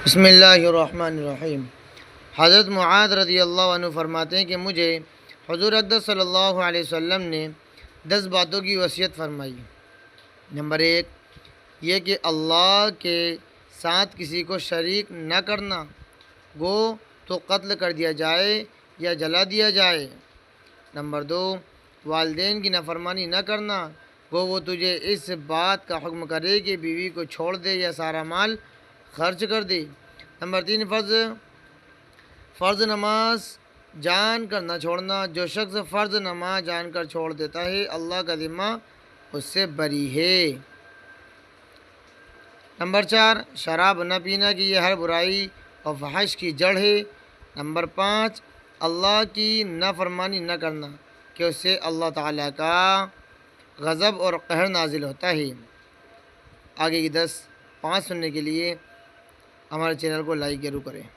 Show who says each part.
Speaker 1: بسم اللہ الرحمن الرحیم۔ حضرت معاذ رضی اللہ عنہ فرماتے ہیں کہ مجھے حضور اقدس صلی اللہ علیہ وسلم نے 10 باتوں کی وصیت فرمائی۔ نمبر 1 یہ کہ اللہ کے ساتھ کسی کو شریک نہ کرنا، گو تو قتل کر دیا جائے یا جلا دیا جائے۔ نمبر 2 والدین کی نافرمانی نہ کرنا، گو وہ تجھے اس بات کا حکم کرے کہ بیوی کو چھوڑ دے یا سارا مال خرچ کر دے۔ نمبر 3 فرض نماز جان کر نہ چھوڑنا، جو شخص فرض نماز جان کر چھوڑ دیتا ہے اللہ کا ذمہ اس سے بری ہے۔ نمبر 4 شراب نہ پینا کہ یہ ہر برائی اور فحش کی جڑ ہے۔ نمبر 5 اللہ کی نافرمانی نہ کرنا کہ اس سے اللہ تعالیٰ کا غضب اور قہر نازل ہوتا ہے۔ آگے کی 5 سننے کے لیے ہمارے چینل کو لائک ضرور کریں۔